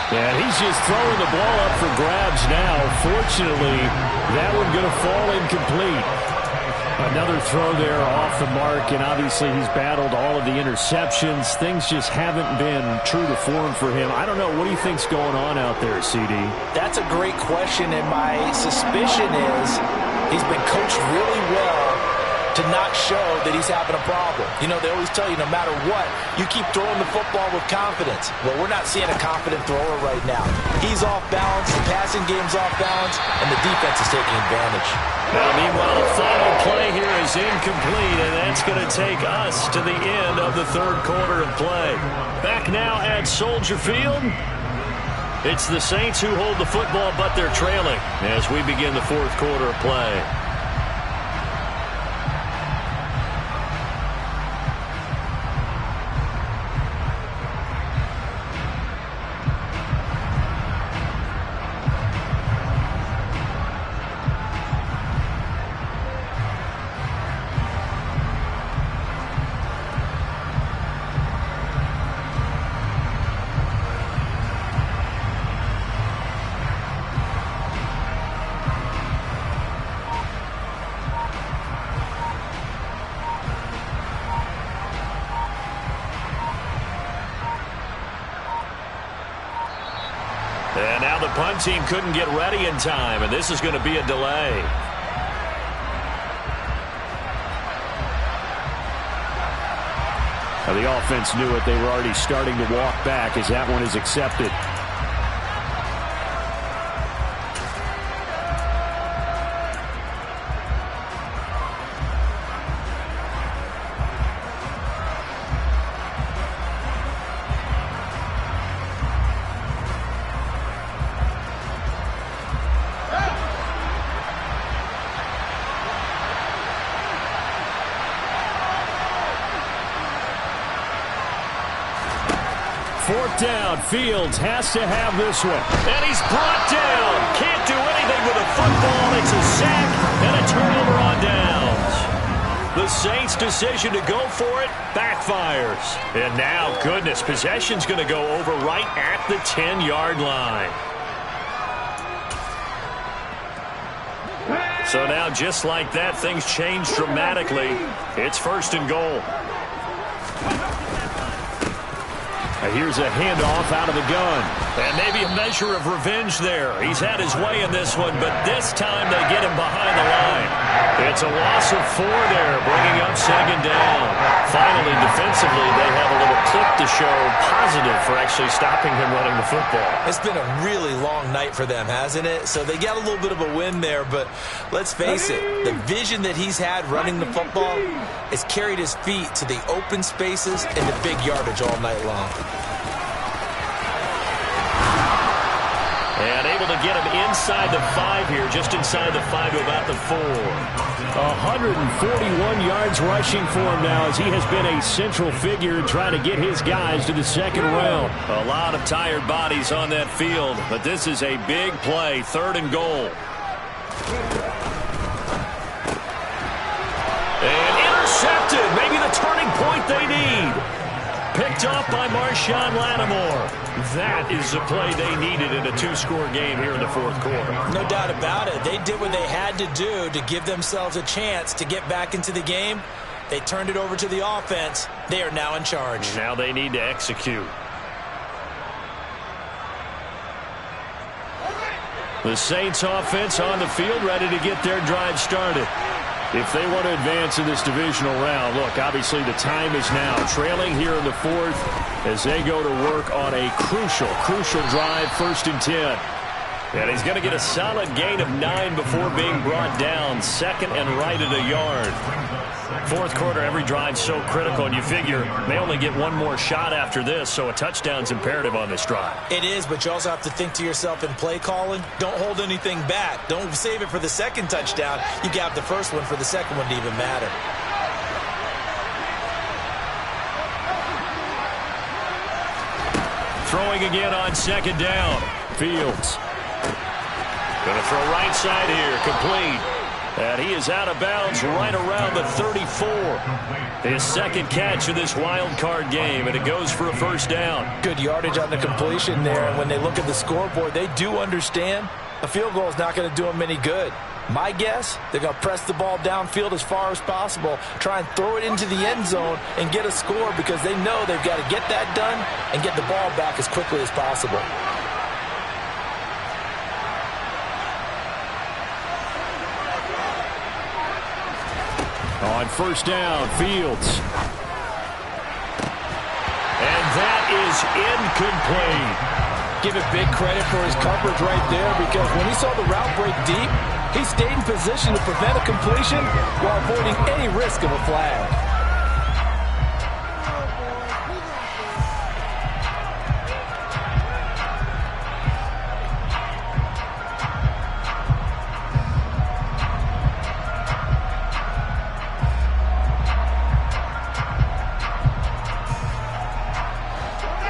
And he's just throwing the ball up for grabs now. Fortunately, that one going to fall incomplete. Another throw there off the mark, and obviously he's battled all of the interceptions. Things just haven't been true to form for him. I don't know. What do you think's going on out there, CD? That's a great question, and my suspicion is he's been coached really well to not show that he's having a problem. You know, they always tell you no matter what, you keep throwing the football with confidence. Well, we're not seeing a confident thrower right now. He's off balance, the passing game's off balance, and the defense is taking advantage. Now, meanwhile, the final play here is incomplete, and that's going to take us to the end of the third quarter of play. Back now at Soldier Field. It's the Saints who hold the football, but they're trailing as we begin the fourth quarter of play. And now the punt team couldn't get ready in time, and this is going to be a delay. Now the offense knew it. They were already starting to walk back as that one is accepted. Fourth down. Fields has to have this one. And he's brought down. Can't do anything with a football. It's a sack and a turnover on downs. The Saints' decision to go for it backfires. And now, goodness, possession's going to go over right at the 10-yard line. So now, just like that, things change dramatically. It's first and goal. Here's a handoff out of the gun. And maybe a measure of revenge there. He's had his way in this one, but this time they get him behind the line. It's a loss of 4 there, bringing up second down. Finally, defensively, they have a little clip to show positive for actually stopping him running the football. It's been a really long night for them, hasn't it? So they got a little bit of a win there, but let's face it, the vision that he's had running the football has carried his feet to the open spaces and the big yardage all night long. And able to get him inside the 5 here, just inside the 5 to about the 4. 141 yards rushing for him now as he has been a central figure trying to get his guys to the second round. A lot of tired bodies on that field, but this is a big play, third and goal. And intercepted, maybe the turning point they need. Picked off by Marshawn Lattimore. That is the play they needed in a 2-score game here in the fourth quarter. No doubt about it. They did what they had to do to give themselves a chance to get back into the game. They turned it over to the offense. They are now in charge. Now they need to execute. The Saints offense on the field, ready to get their drive started. If they want to advance in this divisional round, look, obviously the time is now. Trailing here in the fourth as they go to work on a crucial drive, 1st and 10. And he's going to get a solid gain of 9 before being brought down. Second and right at a yard. Fourth quarter, every drive so critical, and you figure they only get one more shot after this, so a touchdown's imperative on this drive. It is, but you also have to think to yourself in play calling, don't hold anything back. Don't save it for the second touchdown. You got the first one for the second one to even matter. Throwing again on second down. Fields. Going to throw right side here, complete. And he is out of bounds right around the 34. His second catch of this wild card game, and it goes for a first down. Good yardage on the completion there, and when they look at the scoreboard, they do understand a field goal is not going to do them any good. My guess, they're going to press the ball downfield as far as possible, try and throw it into the end zone and get a score because they know they've got to get that done and get the ball back as quickly as possible. On first down, Fields. And that is incomplete. Give it big credit for his coverage right there because when he saw the route break deep, he stayed in position to prevent a completion while avoiding any risk of a flag.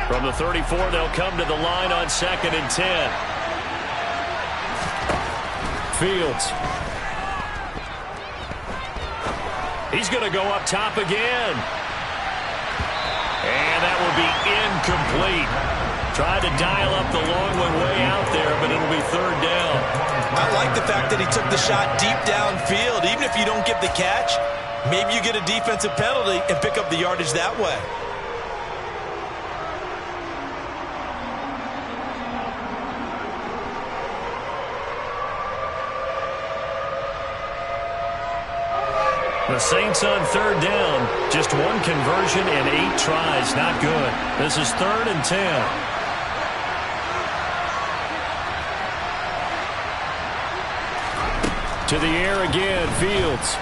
From the 34, they'll come to the line on 2nd and 10. Fields. He's going to go up top again. And that will be incomplete. Tried to dial up the long one way out there, but it'll be 3rd down. I like the fact that he took the shot deep downfield. Even if you don't get the catch, maybe you get a defensive penalty and pick up the yardage that way. The Saints on 3rd down. Just 1 conversion and 8 tries. Not good. This is 3rd and 10. To the air again, Fields.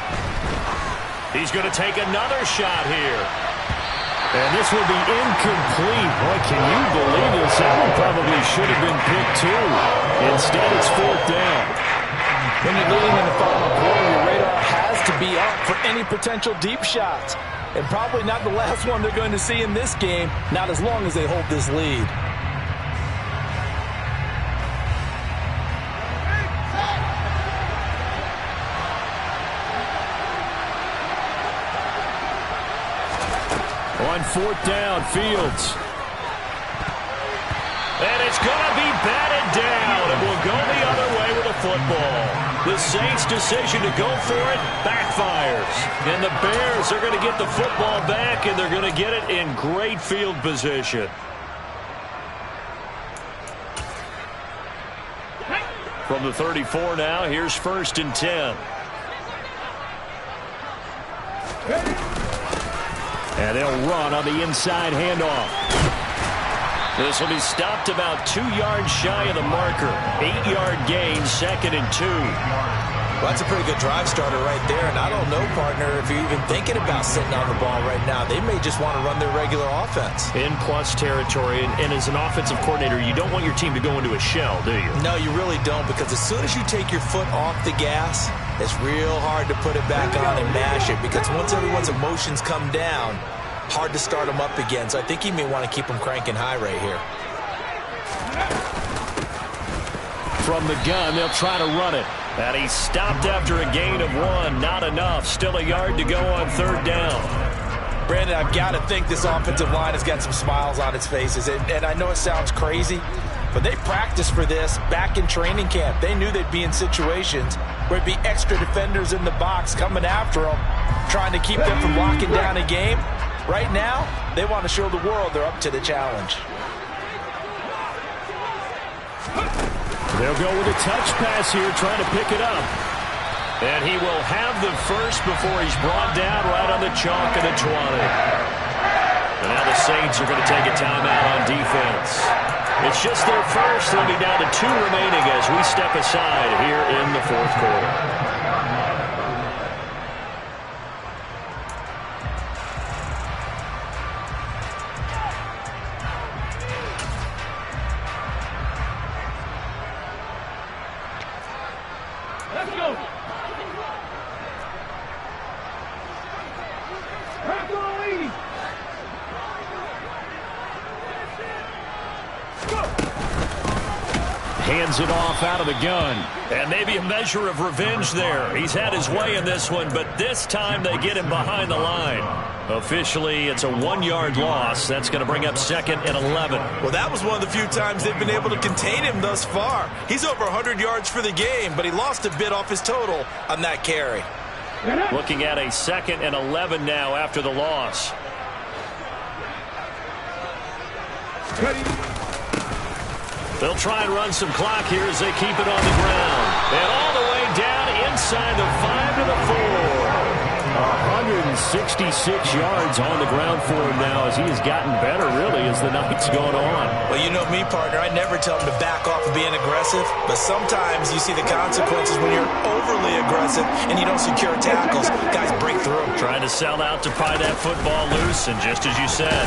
He's going to take another shot here. And this will be incomplete. Boy, can you believe this? That one probably should have been picked too. Instead, it's 4th down. When you're leading in the final quarter, your radar has to be up for any potential deep shots. And probably not the last one they're going to see in this game, not as long as they hold this lead. On 4th down, Fields. And it's going to be batted down. It will go the other way with the football. The Saints' decision to go for it backfires. And the Bears are going to get the football back, and they're going to get it in great field position. From the 34 now, here's 1st and 10. And they'll run on the inside handoff. This will be stopped about 2 yards shy of the marker. 8-yard gain, 2nd and 2. Well, that's a pretty good drive starter right there. And I don't know, partner, if you're even thinking about sitting on the ball right now. They may just want to run their regular offense. In plus territory, and as an offensive coordinator, you don't want your team to go into a shell, do you? No, you really don't, because as soon as you take your foot off the gas, it's real hard to put it back on and mash it, because once everyone's emotions come down, hard to start them up again. So I think you may want to keep them cranking high right here. From the gun, they'll try to run it. And he stopped after a gain of 1. Not enough. Still a yard to go on 3rd down. Brandon, I've got to think this offensive line has got some smiles on its faces. And I know it sounds crazy, but they practiced for this back in training camp. They knew they'd be in situations where it'd be extra defenders in the box coming after them, trying to keep them from locking down a game. Right now, they want to show the world they're up to the challenge. They'll go with a touch pass here, trying to pick it up. And he will have the first before he's brought down right on the chalk of the 20. And now the Saints are going to take a timeout on defense. It's just their first. They'll be down to 2 remaining as we step aside here in the 4th quarter. hands it off out of the gun. And maybe a measure of revenge there. He's had his way in this one, but this time they get him behind the line. Officially, it's a 1-yard loss. That's going to bring up 2nd and 11. Well, that was one of the few times they've been able to contain him thus far. He's over 100 yards for the game, but he lost a bit off his total on that carry. Looking at a 2nd and 11 now after the loss. They'll try and run some clock here as they keep it on the ground. And all the way down inside the 5 to the 4. 166 yards on the ground for him now as he has gotten better, really, as the night's gone on. Well, you know me, partner. I never tell him to back off of being aggressive, but sometimes you see the consequences when you're overly aggressive and you don't secure tackles. Guys break through. Trying to sell out to pry that football loose, and just as you said,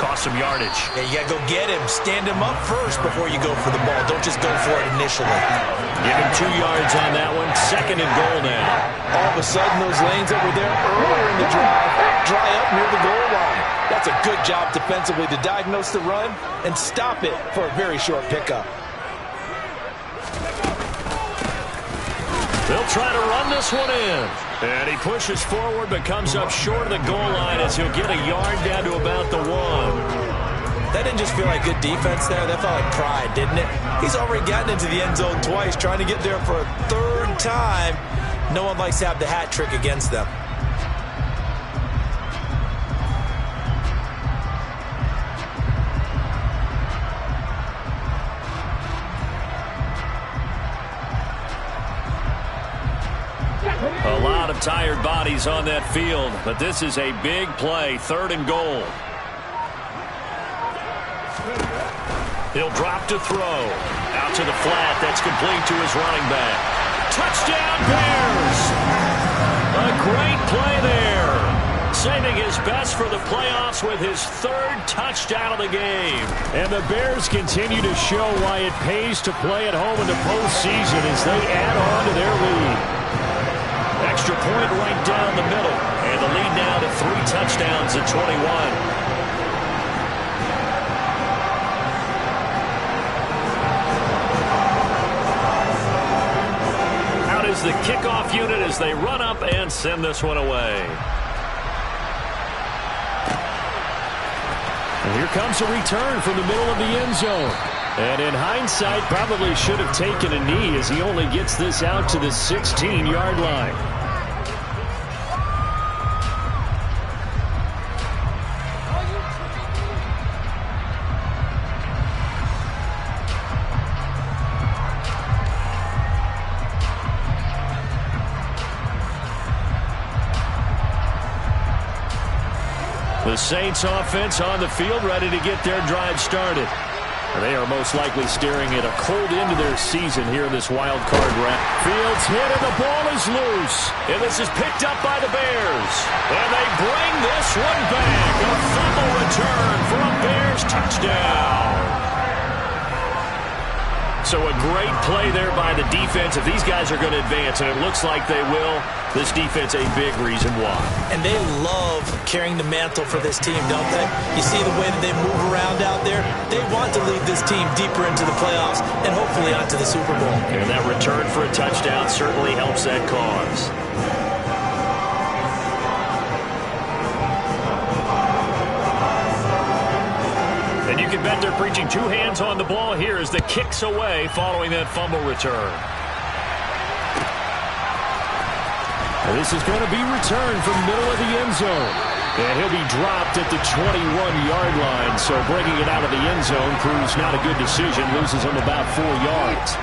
cost some yardage. Yeah, you got to go get him. Stand him up first before you go for the ball. Don't just go for it initially. Give him 2 yards on that one. 2nd and goal now. All of a sudden, those lanes that were there earlier in the drive dry up near the goal line. That's a good job defensively to diagnose the run and stop it for a very short pickup. They'll try to run this one in. And he pushes forward but comes up short of the goal line as he'll get a yard down to about the 1. That didn't just feel like good defense there. That felt like pride, didn't it? He's already gotten into the end zone twice, trying to get there for a 3rd time. No one likes to have the hat trick against them. A lot of tired bodies on that field, but this is a big play. 3rd and goal. He'll drop to throw. Out to the flat. That's complete to his running back. Touchdown, Bears! A great play there. Saving his best for the playoffs with his 3rd touchdown of the game. And the Bears continue to show why it pays to play at home in the postseason as they add on to their lead. Extra point right down the middle. And the lead now to 3 touchdowns at 21. The kickoff unit as they run up and send this one away. And here comes a return from the middle of the end zone. And in hindsight, probably should have taken a knee as he only gets this out to the 16-yard line. The Saints offense on the field, ready to get their drive started. They are most likely staring at a cold end to their season here in this wild card round. Fields hit and the ball is loose. And this is picked up by the Bears. And they bring this one back. A fumble return for a Bears touchdown. So a great play there by the defense. If these guys are going to advance, and it looks like they will, this defense a big reason why. And they love carrying the mantle for this team, don't they? You see the way that they move around out there? They want to lead this team deeper into the playoffs and hopefully onto the Super Bowl. And that return for a touchdown certainly helps that cause. And you can bet they're preaching 2 hands on the ball here as the kick's away following that fumble return. And this is going to be returned from the middle of the end zone. And he'll be dropped at the 21-yard line. So bringing it out of the end zone proves not a good decision. Loses him about 4 yards.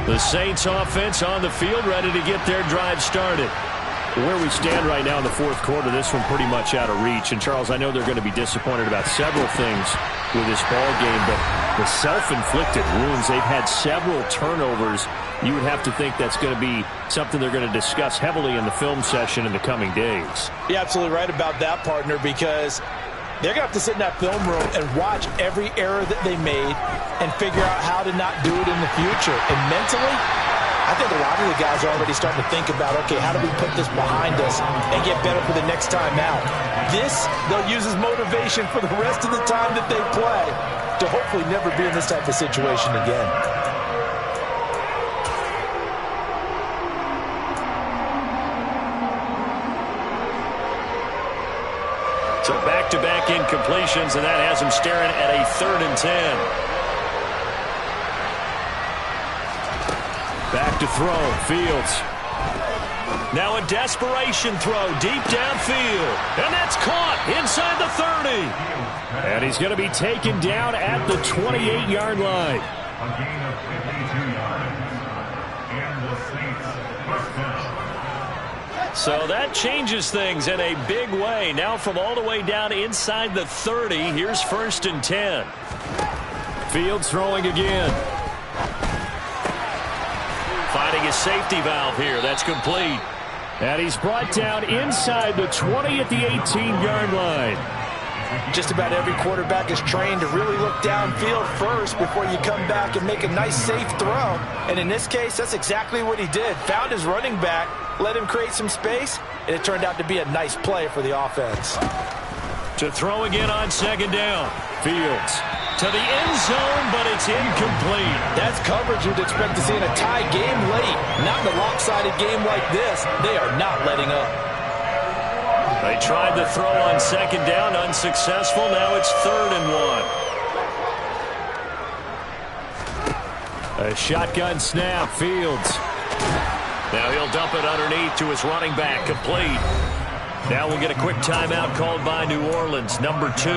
The Saints offense on the field, ready to get their drive started. Where we stand right now in the 4th quarter, this one pretty much out of reach. And, Charles, I know they're going to be disappointed about several things with this ball game, but the self-inflicted wounds, they've had several turnovers. You would have to think that's going to be something they're going to discuss heavily in the film session in the coming days. You're absolutely right about that, partner, because they're going to have to sit in that film room and watch every error that they made and figure out how to not do it in the future. And mentally, I I think a lot of the guys are already starting to think about, okay, how do we put this behind us and get better for the next time out? This, they'll use as motivation for the rest of the time that they play to hopefully never be in this type of situation again. So back-to-back incompletions, and that has him staring at a 3rd and 10. Back to throw, Fields. Now a desperation throw deep downfield, and that's caught inside the 30. And he's going to be taken down at the 28-yard line. A gain of 52 yards. And the Saints first down. So that changes things in a big way. Now from all the way down inside the 30, here's 1st and 10. Fields throwing again. Finding a safety valve here. That's complete. And he's brought down inside the 20 at the 18-yard line. Just about every quarterback is trained to really look downfield first before you come back and make a nice, safe throw. And in this case, that's exactly what he did. Found his running back, let him create some space, and it turned out to be a nice play for the offense. To throw again on 2nd down. Fields to the end zone, but it's incomplete. That's coverage you'd expect to see in a tie game late. Not in a lopsided game like this. They are not letting up. They tried to throw on 2nd down, unsuccessful. Now it's 3rd and 1. A shotgun snap, Fields. Now he'll dump it underneath to his running back, complete. Now we'll get a quick timeout called by New Orleans, number 2.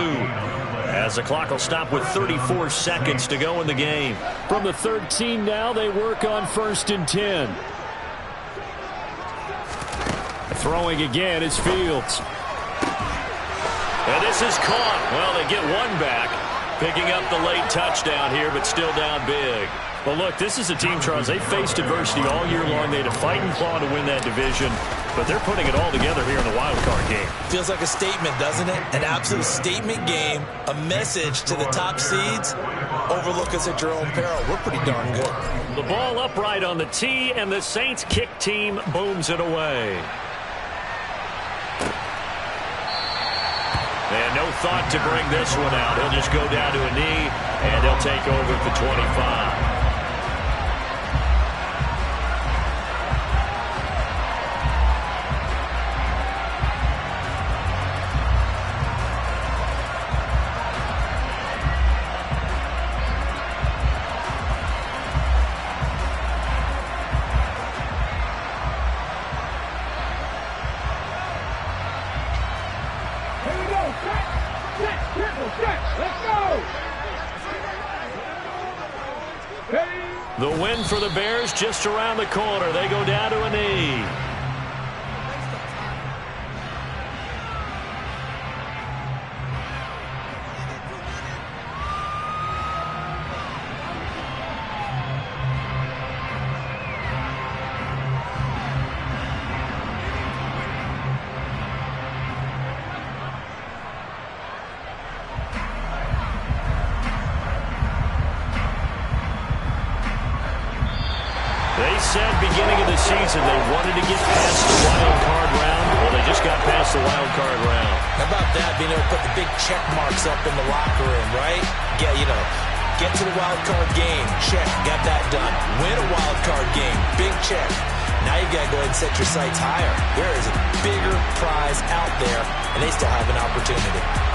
As the clock will stop with 34 seconds to go in the game. From the 13 now, they work on 1st and 10. Throwing again is Fields. And this is caught. Well, they get one back, picking up the late touchdown here, but still down big. Well, look, this is a team, Charles. They faced adversity all year long. They had to fight and claw to win that division, but they're putting it all together here in the wild card game. Feels like a statement, doesn't it? An absolute statement game, a message to the top seeds. Overlook us at your own peril. We're pretty darn good. The ball upright on the tee, and the Saints kick team booms it away. They had no thought to bring this one out. He'll just go down to a knee, and they'll take over at the 25. The win for the Bears just around the corner. They go down to a knee. Said beginning of the season they wanted to get past the wild card round. Well, they just got past the wild card round. How about that, being able to put the big check marks up in the locker room, right? Get to the wild card game, check, got that done. Win a wild card game, big check. Now you got to go ahead and set your sights higher. There is a bigger prize out there, and they still have an opportunity.